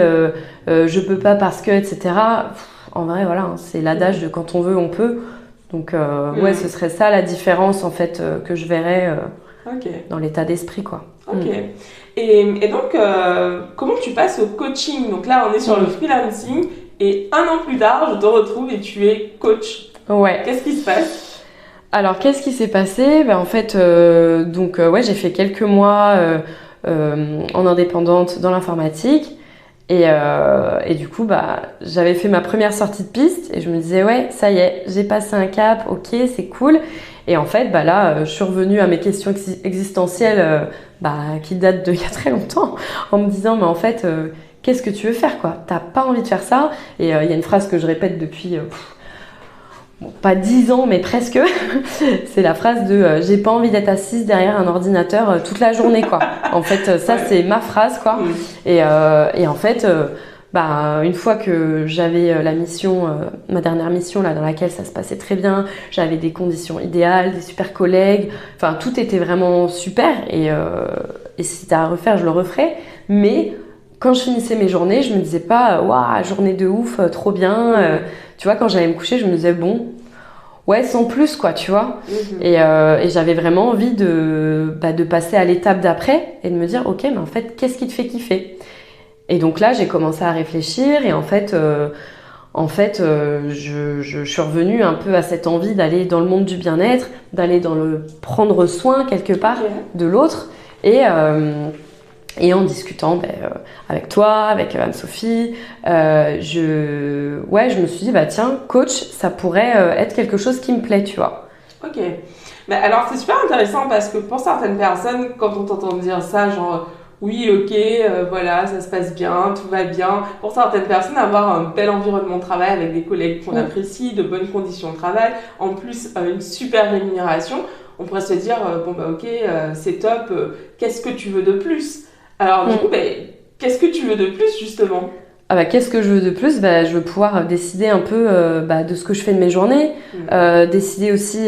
je peux pas parce que, etc. En vrai, voilà, c'est l'adage de quand on veut, on peut. Donc ce serait ça la différence en fait que je verrais dans l'état d'esprit, quoi. Ok. Et donc, comment tu passes au coaching? Donc là, on est sur le freelancing et 1 an plus tard, je te retrouve et tu es coach. Ouais. Qu'est-ce qui se passe? Alors, qu'est-ce qui s'est passé? En fait, j'ai fait quelques mois en indépendante dans l'informatique. Et du coup, j'avais fait ma première sortie de piste et je me disais, ouais, ça y est, j'ai passé un cap, ok, c'est cool. Et en fait, là, je suis revenue à mes questions existentielles qui datent d'il y a très longtemps, en me disant, mais en fait, qu'est-ce que tu veux faire, quoi? T'as pas envie de faire ça? Et il y a une phrase que je répète depuis bon, pas 10 ans, mais presque. C'est la phrase de j'ai pas envie d'être assise derrière un ordinateur toute la journée, quoi. En fait, ça, c'est ma phrase, quoi. Et en fait, une fois que j'avais la mission, ma dernière mission, là, dans laquelle ça se passait très bien, j'avais des conditions idéales, des super collègues, enfin, tout était vraiment super. Et si c'était à refaire, je le referais. Mais quand je finissais mes journées, je me disais pas waouh, journée de ouf, trop bien. Tu vois, quand j'allais me coucher, je me disais bon, ouais, sans plus, quoi, tu vois. Et j'avais vraiment envie de passer à l'étape d'après et de me dire ok, mais en fait, qu'est-ce qui te fait kiffer? Et donc là, j'ai commencé à réfléchir et en fait, je suis revenue un peu à cette envie d'aller dans le monde du bien-être, d'aller dans le prendre soin quelque part de l'autre. Et en discutant avec toi, avec Anne-Sophie, je me suis dit, tiens, coach, ça pourrait être quelque chose qui me plaît, tu vois. Ok. Mais alors, c'est super intéressant parce que pour certaines personnes, quand on t'entend dire ça, genre, oui, ok, voilà, ça se passe bien, tout va bien. Pour certaines personnes, avoir un bel environnement de travail avec des collègues qu'on apprécie, de bonnes conditions de travail, en plus, une super rémunération, on pourrait se dire, ok, c'est top, qu'est-ce que tu veux de plus? Alors du coup, qu'est-ce que tu veux de plus justement? Qu'est-ce que je veux de plus? Je veux pouvoir décider un peu de ce que je fais de mes journées, décider aussi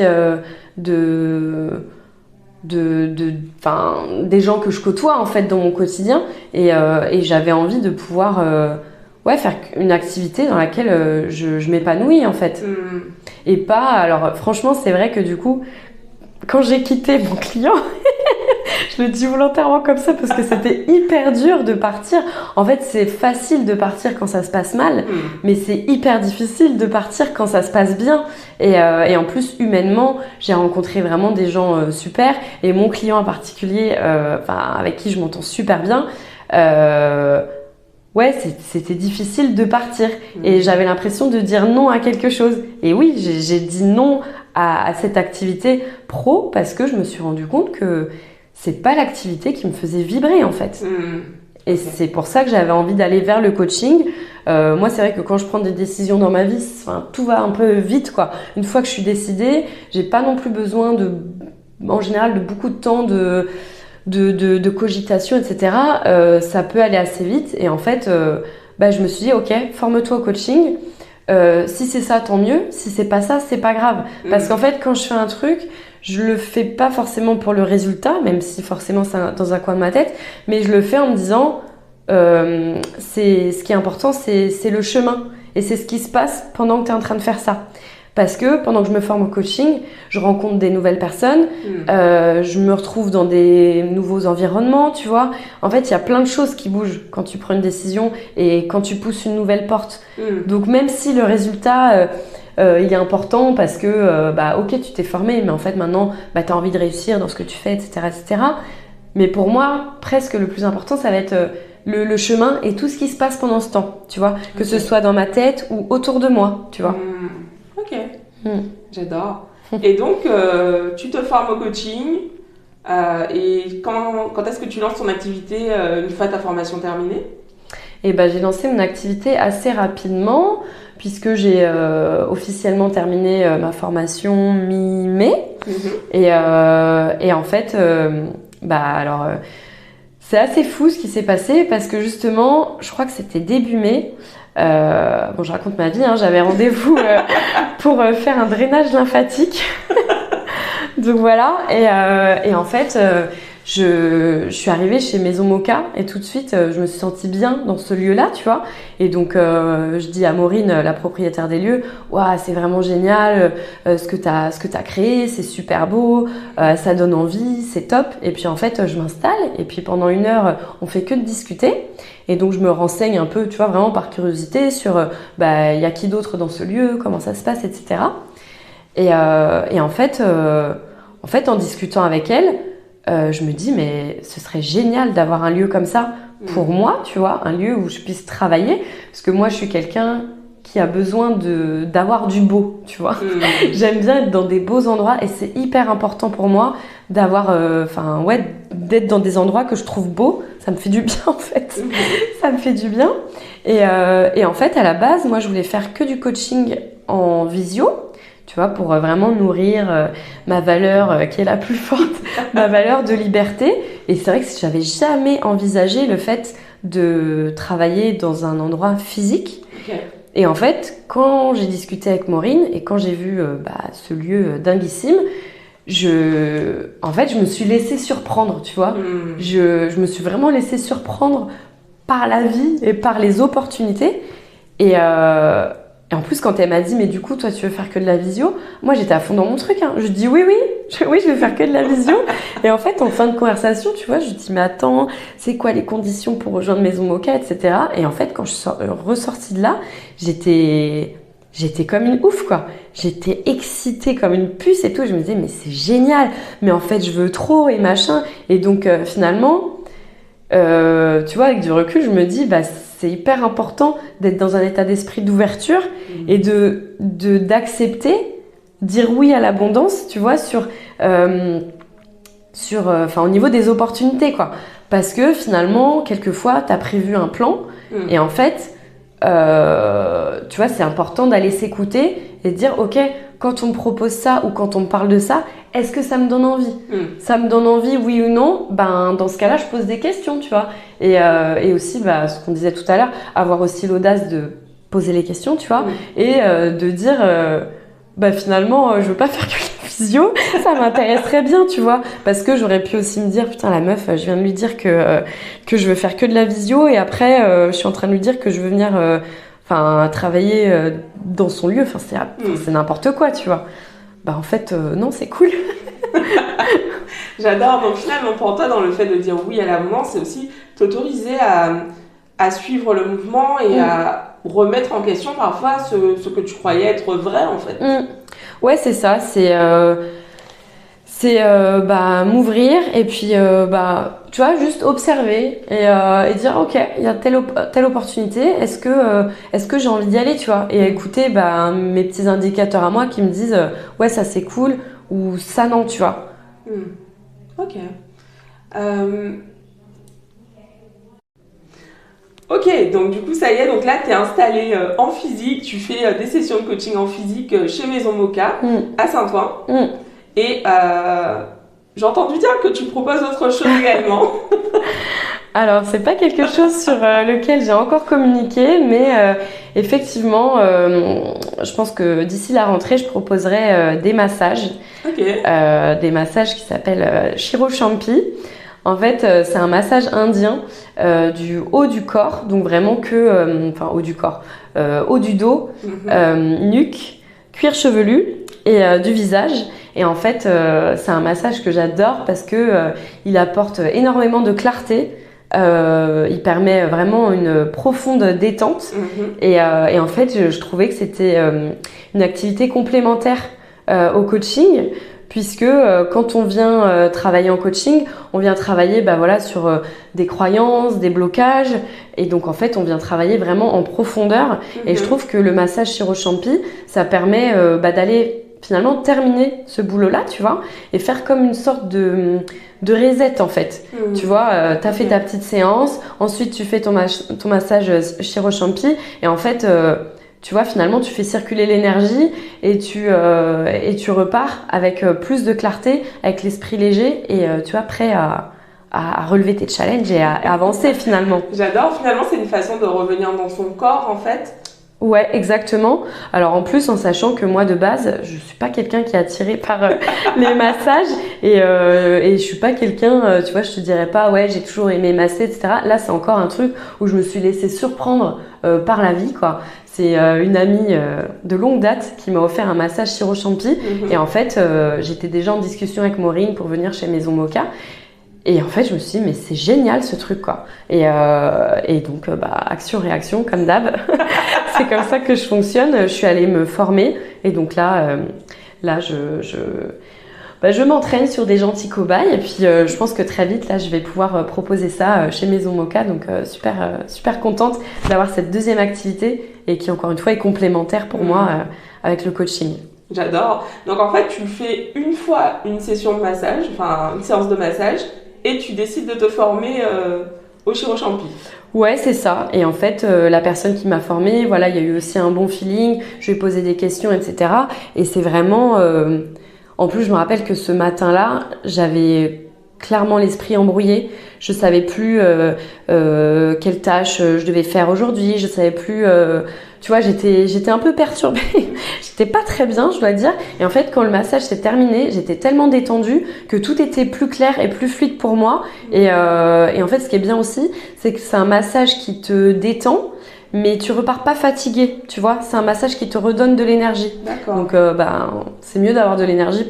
des gens que je côtoie en fait dans mon quotidien et j'avais envie de pouvoir faire une activité dans laquelle je m'épanouis en fait. Et pas, alors franchement c'est vrai que du coup quand j'ai quitté mon client je le dis volontairement comme ça parce que c'était hyper dur de partir. En fait, c'est facile de partir quand ça se passe mal, mais c'est hyper difficile de partir quand ça se passe bien. Et en plus, humainement, j'ai rencontré vraiment des gens super. Et mon client en particulier, avec qui je m'entends super bien, c'était difficile de partir. Et j'avais l'impression de dire non à quelque chose. Et oui, j'ai dit non à cette activité pro parce que je me suis rendu compte que c'est pas l'activité qui me faisait vibrer en fait. Et c'est pour ça que j'avais envie d'aller vers le coaching. Moi, c'est vrai que quand je prends des décisions dans ma vie, tout va un peu vite, quoi. Une fois que je suis décidée, j'ai pas non plus besoin en général, de beaucoup de temps de cogitation, etc. Ça peut aller assez vite. Et en fait, je me suis dit, ok, forme-toi au coaching. Si c'est ça, tant mieux. Si c'est pas ça, c'est pas grave. Parce qu'en fait, quand je fais un truc, je le fais pas forcément pour le résultat, même si forcément c'est dans un coin de ma tête, mais je le fais en me disant, ce qui est important, c'est le chemin. Et c'est ce qui se passe pendant que tu es en train de faire ça. Parce que pendant que je me forme au coaching, je rencontre des nouvelles personnes, je me retrouve dans des nouveaux environnements, tu vois. En fait, il y a plein de choses qui bougent quand tu prends une décision et quand tu pousses une nouvelle porte. Donc même si le résultat il est important parce que ok, tu t'es formé, mais en fait maintenant tu as envie de réussir dans ce que tu fais, etc., etc. Mais pour moi, presque le plus important, ça va être le chemin et tout ce qui se passe pendant ce temps, tu vois, que ce soit dans ma tête ou autour de moi, tu vois. Ok, j'adore. Et donc, tu te formes au coaching et quand est-ce que tu lances ton activité une fois ta formation terminée? Et j'ai lancé mon activité assez rapidement puisque j'ai officiellement terminé ma formation mi-mai. Et en fait, c'est assez fou ce qui s'est passé parce que justement, je crois que c'était début mai. Je raconte ma vie, j'avais rendez-vous pour faire un drainage lymphatique. Donc voilà, et en fait, je suis arrivée chez Maison Moka et tout de suite, je me suis sentie bien dans ce lieu-là, tu vois. Et donc, je dis à Maureen, la propriétaire des lieux, waouh, c'est vraiment génial, ce que t'as créé, c'est super beau, ça donne envie, c'est top. Et puis en fait, je m'installe et puis pendant 1 heure, on fait que de discuter. Et donc, je me renseigne un peu, tu vois, vraiment par curiosité sur, y a qui d'autre dans ce lieu, comment ça se passe, etc. Et en fait, en discutant avec elle, je me dis, mais ce serait génial d'avoir un lieu comme ça pour moi, tu vois, un lieu où je puisse travailler. Parce que moi, je suis quelqu'un qui a besoin d'avoir du beau, tu vois. J'aime bien être dans des beaux endroits et c'est hyper important pour moi d'avoir, d'être dans des endroits que je trouve beaux. Ça me fait du bien, en fait. Ça me fait du bien. Et en fait, à la base, moi, je voulais faire que du coaching en visio. vois, pour vraiment nourrir ma valeur qui est la plus forte, ma valeur de liberté. Et c'est vrai que j'avais jamais envisagé le fait de travailler dans un endroit physique. Ok. Et en fait, quand j'ai discuté avec Maureen et quand j'ai vu ce lieu dinguissime, en fait, je me suis laissée surprendre, tu vois. Je me suis vraiment laissée surprendre par la vie et par les opportunités. Et en plus, quand elle m'a dit, mais du coup, toi, tu veux faire que de la visio? Moi, j'étais à fond dans mon truc, hein. Je dis oui, oui, je vais faire que de la visio. Et en fait, en fin de conversation, tu vois, je dis, mais attends, c'est quoi les conditions pour rejoindre Maison Moka, etc. Et en fait, quand je suis ressortie de là, j'étais comme une ouf, quoi. J'étais excitée comme une puce et tout. Je me disais, mais c'est génial. Mais en fait, je veux trop et machin. Et donc, finalement, tu vois, avec du recul, je me dis, bah, c'est hyper important d'être dans un état d'esprit d'ouverture et d'accepter, dire oui à l'abondance, tu vois, au niveau des opportunités, quoi. Parce que finalement, quelquefois, t'as prévu un plan et en fait, tu vois, c'est important d'aller s'écouter et de dire, ok, quand on me propose ça ou quand on me parle de ça, est-ce que ça me donne envie? Ça me donne envie, oui ou non? Ben, dans ce cas-là, je pose des questions, tu vois. Et aussi, bah, ce qu'on disait tout à l'heure, avoir aussi l'audace de poser les questions, tu vois, et de dire, bah, finalement, je veux pas faire que la visio, ça m'intéresserait bien, tu vois. Parce que j'aurais pu aussi me dire, putain, la meuf, je viens de lui dire que je veux faire que de la visio, et après, je suis en train de lui dire que je veux venir travailler dans son lieu, c'est n'importe quoi, tu vois. Bah en fait, non, c'est cool. J'adore. Donc finalement, pour toi, dans le fait de dire oui à l'abondance, c'est aussi t'autoriser à suivre le mouvement et à remettre en question parfois ce que tu croyais être vrai, en fait. Ouais, c'est ça. C'est m'ouvrir et puis tu vois, juste observer et dire ok, il y a telle opportunité, est-ce que j'ai envie d'y aller, tu vois, et écouter mes petits indicateurs à moi qui me disent ouais, ça c'est cool ou ça non, tu vois. Ok. Ok, donc du coup ça y est, donc là t'es installée en physique, tu fais des sessions de coaching en physique chez Maison Moka à Saint-Ouen. Et j'ai entendu dire que tu proposes autre chose également. Alors, c'est pas quelque chose sur lequel j'ai encore communiqué, mais effectivement, je pense que d'ici la rentrée, je proposerai des massages. Des massages qui s'appellent Shiro Shampi. En fait, c'est un massage indien du haut du corps, donc vraiment haut du corps, haut du dos, nuque, cuir chevelu et du visage. Et en fait, c'est un massage que j'adore parce que il apporte énormément de clarté. Il permet vraiment une profonde détente. Et en fait, je trouvais que c'était une activité complémentaire au coaching. Puisque quand on vient travailler en coaching, on vient travailler sur des croyances, des blocages, et donc en fait on vient travailler vraiment en profondeur. Et je trouve que le massage Shiro Shampi, ça permet d'aller finalement terminer ce boulot-là, tu vois, et faire comme une sorte de reset en fait. Tu vois, t'as fait ta petite séance, ensuite tu fais ton massage Shiro Shampi, et en fait tu vois, finalement, tu fais circuler l'énergie et tu repars avec plus de clarté, avec l'esprit léger et tu vois, prêt à relever tes challenges et à avancer finalement. J'adore, finalement, c'est une façon de revenir dans son corps en fait. Ouais, exactement. Alors en plus, en sachant que moi de base, je suis pas quelqu'un qui est attiré par les massages et je suis pas quelqu'un, tu vois, je te dirais pas ouais, j'ai toujours aimé masser, etc. Là, c'est encore un truc où je me suis laissée surprendre par la vie, quoi. C'est une amie de longue date qui m'a offert un massage Shiro Shampi et en fait, j'étais déjà en discussion avec Maureen pour venir chez Maison Moka. Et en fait, je me suis dit, mais c'est génial ce truc, quoi. Et donc, action-réaction, comme d'hab. C'est comme ça que je fonctionne. Je suis allée me former. Et donc là, je m'entraîne sur des gentils cobayes. Et puis, je pense que très vite, là, je vais pouvoir proposer ça chez Maison Moka. Donc, super contente d'avoir cette deuxième activité et qui, encore une fois, est complémentaire pour moi avec le coaching. J'adore. Donc, en fait, tu fais une fois une session de massage, enfin, une séance de massage. Et tu décides de te former au Chirochampi. Ouais, c'est ça. Et en fait, la personne qui m'a formée, voilà, il y a eu aussi un bon feeling. Je lui ai posé des questions, etc. Et c'est vraiment... En plus, je me rappelle que ce matin-là, j'avais clairement l'esprit embrouillé. Je savais plus quelle tâche je devais faire aujourd'hui. Je savais plus... tu vois, j'étais un peu perturbée. J'étais pas très bien, je dois dire. Et en fait, quand le massage s'est terminé, j'étais tellement détendue que tout était plus clair et plus fluide pour moi. Et en fait, ce qui est bien aussi, c'est que c'est un massage qui te détend, mais tu repars pas fatigué, tu vois. C'est un massage qui te redonne de l'énergie. D'accord. Donc, c'est mieux d'avoir de l'énergie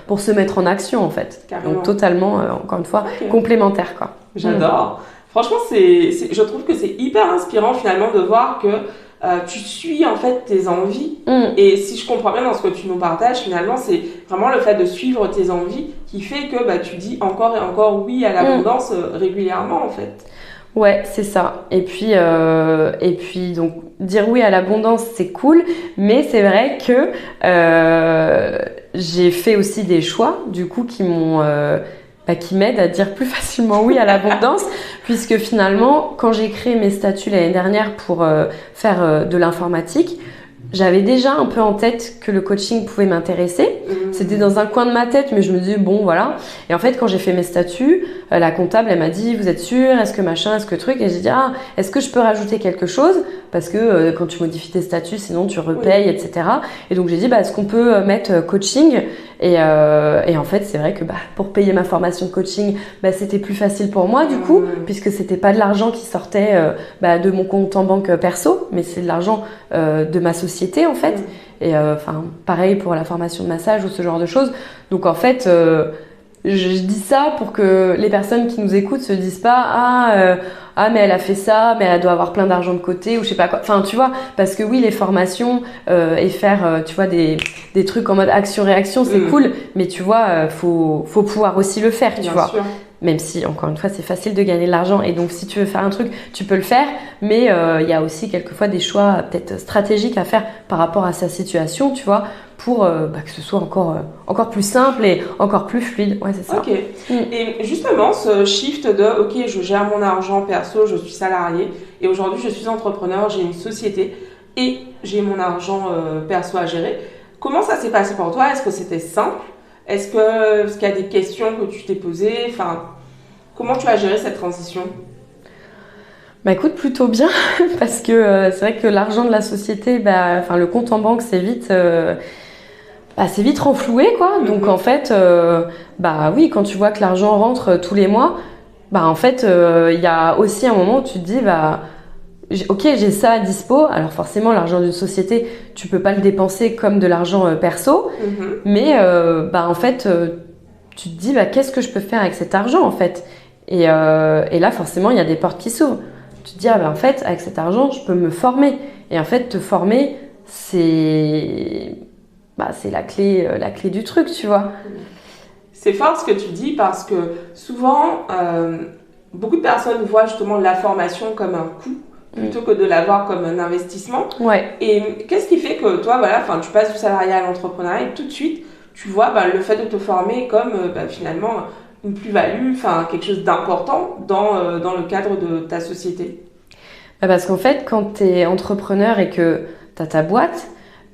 pour se mettre en action, en fait. Carrément. Donc, totalement, encore une fois, complémentaire, quoi. J'adore. Franchement, je trouve que c'est hyper inspirant finalement de voir que tu suis en fait tes envies. Et si je comprends bien dans ce que tu nous partages, finalement, c'est vraiment le fait de suivre tes envies qui fait que tu dis encore et encore oui à l'abondance régulièrement en fait. Ouais, c'est ça. Et puis donc dire oui à l'abondance, c'est cool, mais c'est vrai que j'ai fait aussi des choix, du coup, qui m'aident à dire plus facilement oui à l'abondance, puisque finalement, quand j'ai créé mes statuts l'année dernière pour faire de l'informatique, j'avais déjà un peu en tête que le coaching pouvait m'intéresser. C'était dans un coin de ma tête, mais je me disais, bon, voilà. Et en fait, quand j'ai fait mes statuts, la comptable, elle m'a dit, vous êtes sûre? Est-ce que machin? Est-ce que truc? Et j'ai dit, est-ce que je peux rajouter quelque chose? Parce que quand tu modifies tes statuts, sinon tu repayes, etc. Et donc, j'ai dit, est-ce qu'on peut mettre coaching? Et en fait, c'est vrai que pour payer ma formation de coaching, c'était plus facile pour moi, du coup, puisque c'était pas de l'argent qui sortait de mon compte en banque perso, mais c'est de l'argent de ma société, en fait. Et pareil pour la formation de massage ou ce genre de choses. Donc en fait, je dis ça pour que les personnes qui nous écoutent se disent pas mais elle a fait ça, mais elle doit avoir plein d'argent de côté ou je sais pas quoi. Enfin tu vois, parce que oui les formations et faire tu vois des trucs en mode action-réaction c'est cool, mais tu vois faut pouvoir aussi le faire, tu vois. Sûr. Même si, encore une fois, c'est facile de gagner de l'argent et donc si tu veux faire un truc, tu peux le faire, mais il y a aussi quelquefois des choix peut-être stratégiques à faire par rapport à sa situation, tu vois, pour que ce soit encore plus simple et encore plus fluide. Ouais, c'est ça. Ok. Et justement, ce shift de « Ok, je gère mon argent perso, je suis salarié et aujourd'hui je suis entrepreneur, j'ai une société et j'ai mon argent perso à gérer », comment ça s'est passé pour toi? Est-ce que c'était simple? Est-ce qu'il y a des questions que tu t'es posées? Enfin, comment tu as géré cette transition? Écoute, plutôt bien, parce que c'est vrai que l'argent de la société, le compte en banque, c'est vite renfloué, quoi. Donc en fait, oui, quand tu vois que l'argent rentre tous les mois, en fait, il y a aussi un moment où tu te dis, ok, j'ai ça à dispo. Alors forcément, l'argent d'une société, tu peux pas le dépenser comme de l'argent perso, mais en fait, tu te dis, qu'est-ce que je peux faire avec cet argent, en fait? Et là, forcément, il y a des portes qui s'ouvrent. Tu te dis, en fait, avec cet argent, je peux me former. Et en fait, te former, c'est la clé du truc, tu vois. C'est fort ce que tu dis parce que souvent, beaucoup de personnes voient justement la formation comme un coût plutôt que de l'avoir comme un investissement. Ouais. Et qu'est-ce qui fait que toi, tu passes du salariat à l'entrepreneuriat et tout de suite, tu vois le fait de te former comme finalement une plus-value, quelque chose d'important dans le cadre de ta société? Parce qu'en fait, quand tu es entrepreneur et que tu as ta boîte,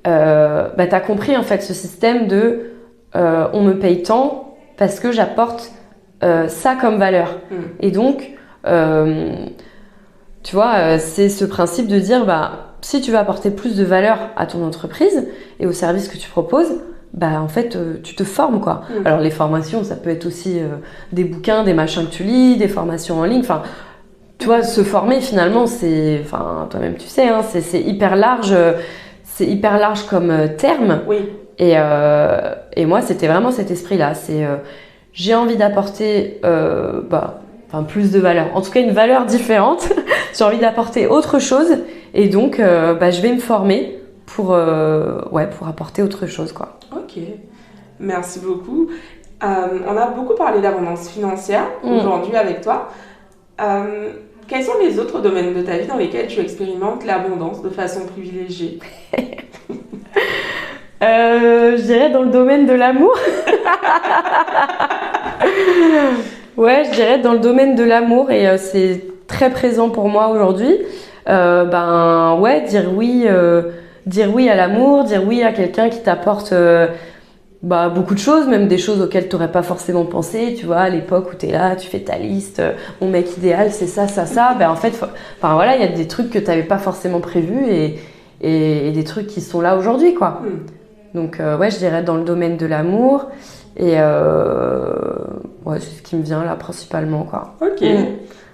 tu as compris en fait ce système de on me paye tant parce que j'apporte ça comme valeur. Et donc, tu vois, c'est ce principe de dire si tu veux apporter plus de valeur à ton entreprise et au service que tu proposes, en fait, tu te formes, quoi. Alors, les formations, ça peut être aussi des bouquins, des machins que tu lis, des formations en ligne. Enfin, tu vois, se former, finalement, c'est... Enfin, toi-même, tu sais, hein, c'est hyper large. C'est hyper large comme terme. Oui. Et moi, c'était vraiment cet esprit-là. C'est j'ai envie d'apporter plus de valeur. En tout cas, une valeur différente. J'ai envie d'apporter autre chose. Et donc, je vais me former pour apporter autre chose, quoi. Ok, merci beaucoup. On a beaucoup parlé d'abondance financière aujourd'hui avec toi. Quels sont les autres domaines de ta vie dans lesquels tu expérimentes l'abondance de façon privilégiée? Je dirais dans le domaine de l'amour. Ouais, je dirais dans le domaine de l'amour et c'est très présent pour moi aujourd'hui, ben ouais, dire oui à l'amour, dire oui à quelqu'un qui t'apporte beaucoup de choses, même des choses auxquelles tu n'aurais pas forcément pensé, tu vois, à l'époque où tu es là, tu fais ta liste, mon mec idéal c'est ça, ça, ça, ben en fait, enfin voilà, il y a des trucs que tu n'avais pas forcément prévus et des trucs qui sont là aujourd'hui, quoi. Donc ouais, je dirais dans le domaine de l'amour et ouais, c'est ce qui me vient là principalement, quoi. Ok,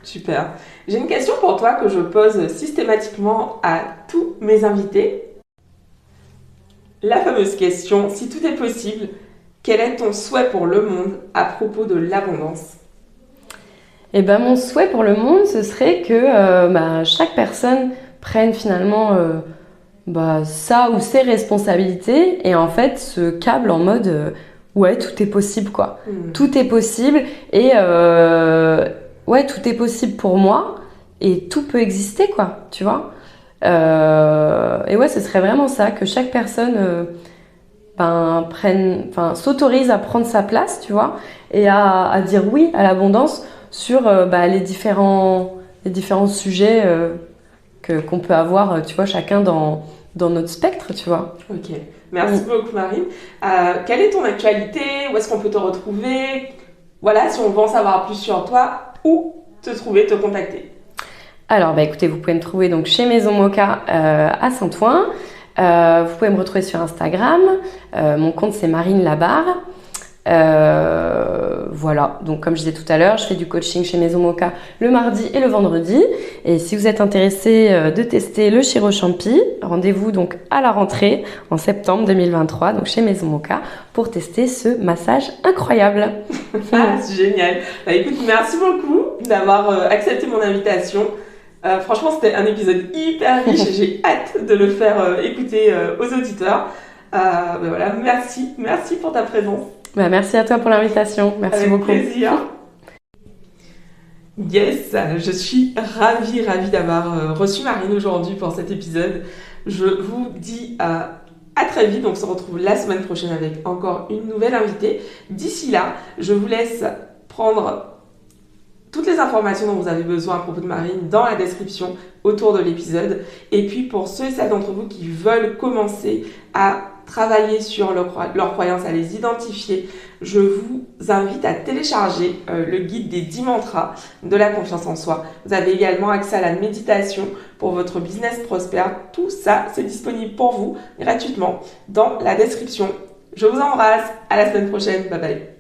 super. J'ai une question pour toi que je pose systématiquement à tous mes invités. La fameuse question, si tout est possible, quel est ton souhait pour le monde à propos de l'abondance? Eh ben, mon souhait pour le monde, ce serait que chaque personne prenne finalement sa ou ses responsabilités et en fait se câble en mode ouais, tout est possible, quoi. Tout est possible et ouais, tout est possible pour moi et tout peut exister, quoi, tu vois. Et ouais, ce serait vraiment ça, que chaque personne s'autorise à prendre sa place, tu vois, et à dire oui à l'abondance sur les différents sujets qu'on peut avoir, tu vois, chacun dans notre spectre, tu vois. Ok, merci beaucoup Marine. Quelle est ton actualité? Où est-ce qu'on peut te retrouver? Voilà, si on veut en savoir plus sur toi, où te trouver, te contacter? Alors, écoutez, vous pouvez me trouver donc chez Maison Moka à Saint-Ouen. Vous pouvez me retrouver sur Instagram. Mon compte, c'est Marine Labarre. Voilà, donc comme je disais tout à l'heure, je fais du coaching chez Maison Moka le mardi et le vendredi. Et si vous êtes intéressé de tester le Chirochampi, rendez-vous donc à la rentrée en septembre 2023, donc chez Maison Moka, pour tester ce massage incroyable. C'est génial. Écoute, merci beaucoup d'avoir accepté mon invitation. Franchement, c'était un épisode hyper riche et j'ai hâte de le faire écouter aux auditeurs. Voilà, merci pour ta présence. Merci à toi pour l'invitation. Merci beaucoup. Avec plaisir. Yes, je suis ravie d'avoir reçu Marine aujourd'hui pour cet épisode. Je vous dis à très vite. On se retrouve la semaine prochaine avec encore une nouvelle invitée. D'ici là, je vous laisse prendre toutes les informations dont vous avez besoin à propos de Marine dans la description autour de l'épisode. Et puis pour ceux et celles d'entre vous qui veulent commencer à travailler sur leurs croyances, à les identifier, je vous invite à télécharger le guide des 10 mantras de la confiance en soi. Vous avez également accès à la méditation pour votre business prospère. Tout ça, c'est disponible pour vous gratuitement dans la description. Je vous embrasse, à la semaine prochaine, bye bye.